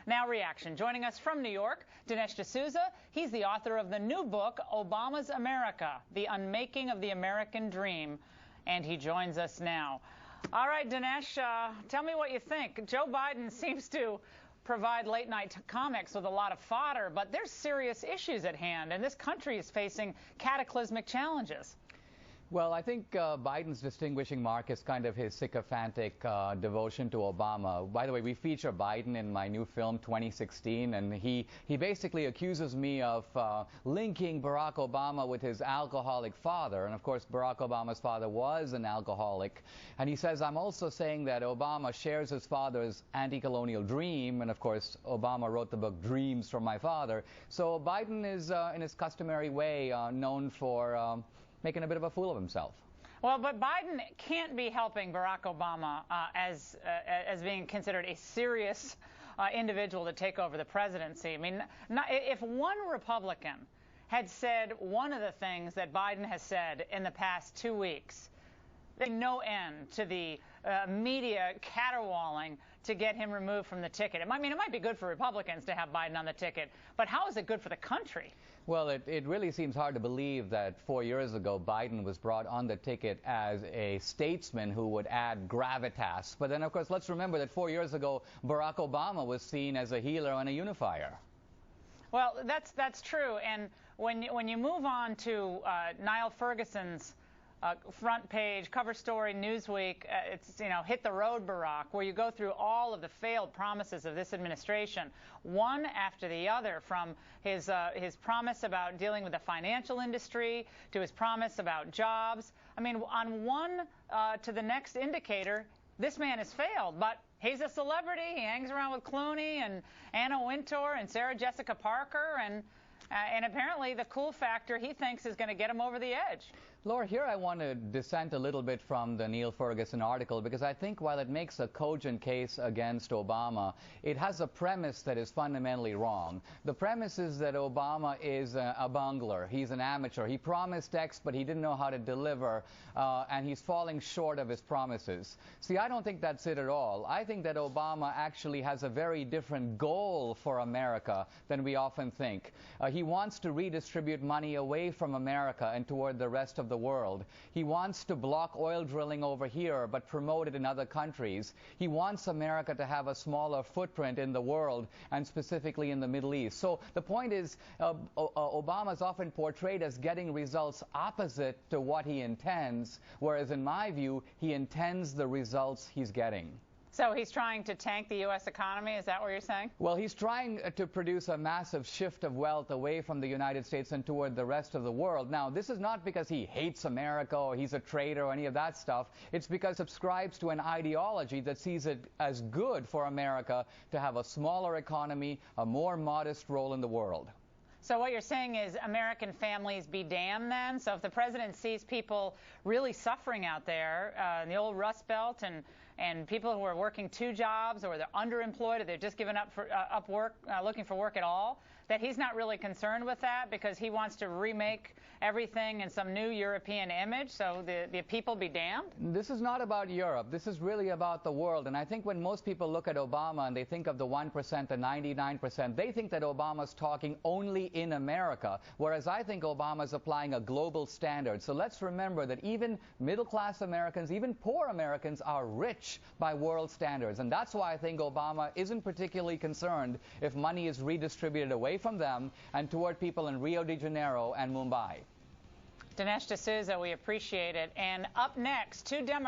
Now reaction. Joining us from New York, Dinesh D'Souza. He's the author of the new book, Obama's America, The Unmaking of the American Dream. And he joins us now. All right, Dinesh, tell me what you think. Joe Biden seems to provide late-night comics with a lot of fodder, but there's serious issues at hand, and this country is facing cataclysmic challenges. Well, I think Biden's distinguishing mark is kind of his sycophantic devotion to Obama. By the way, we feature Biden in my new film, 2016, and he basically accuses me of linking Barack Obama with his alcoholic father. And, of course, Barack Obama's father was an alcoholic. And he says, I'm also saying that Obama shares his father's anti-colonial dream. And, of course, Obama wrote the book Dreams from My Father. So Biden is, in his customary way, known for making a bit of a fool of himself. Well, but Biden can't be helping Barack Obama as being considered a serious individual to take over the presidency. I mean, if one Republican had said one of the things that Biden has said in the past 2 weeks, there's no end to the media caterwauling to get him removed from the ticket. I mean, it might be good for Republicans to have Biden on the ticket, but how is it good for the country? Well, it really seems hard to believe that 4 years ago Biden was brought on the ticket as a statesman who would add gravitas. But then, of course, let's remember that 4 years ago Barack Obama was seen as a healer and a unifier. Well, that's true. And when you move on to Niall Ferguson's front page, cover story, Newsweek, it's, hit the road, Barack, where you go through all of the failed promises of this administration, one after the other, from his promise about dealing with the financial industry to his promise about jobs. I mean, on one to the next indicator, this man has failed, but he's a celebrity. He hangs around with Clooney and Anna Wintour and Sarah Jessica Parker, and apparently the cool factor he thinks is going to get him over the edge. Laura, here I want to dissent a little bit from the Neil Ferguson article, because I think while it makes a cogent case against Obama, it has a premise that is fundamentally wrong. The premise is that Obama is a bungler. He's an amateur. He promised X, but he didn't know how to deliver, and he's falling short of his promises. See, I don't think that's it at all. I think that Obama actually has a very different goal for America than we often think. He wants to redistribute money away from America and toward the rest of the world. He wants to block oil drilling over here but promote it in other countries. He wants America to have a smaller footprint in the world, and specifically in the Middle East. So the point is, Obama is often portrayed as getting results opposite to what he intends, whereas in my view, he intends the results he's getting. So he's trying to tank the U.S. economy? Is that what you're saying? Well, he's trying to produce a massive shift of wealth away from the United States and toward the rest of the world. Now, this is not because he hates America or he's a traitor or any of that stuff. It's because he subscribes to an ideology that sees it as good for America to have a smaller economy, a more modest role in the world. So what you're saying is American families be damned then? So if the president sees people really suffering out there in the old Rust Belt, and people who are working 2 jobs, or they're underemployed, or they're just given up for work, looking for work at all, that he's not really concerned with that because he wants to remake everything in some new European image, so the people be damned? This is not about Europe. This is really about the world. And I think when most people look at Obama and they think of the 1%, the 99%, they think that Obama's talking only in America, whereas I think Obama's applying a global standard. So let's remember that even middle-class Americans, even poor Americans, are rich by world standards. And that's why I think Obama isn't particularly concerned if money is redistributed away from them and toward people in Rio de Janeiro and Mumbai. Dinesh D'Souza, we appreciate it. And up next, 2 Democrats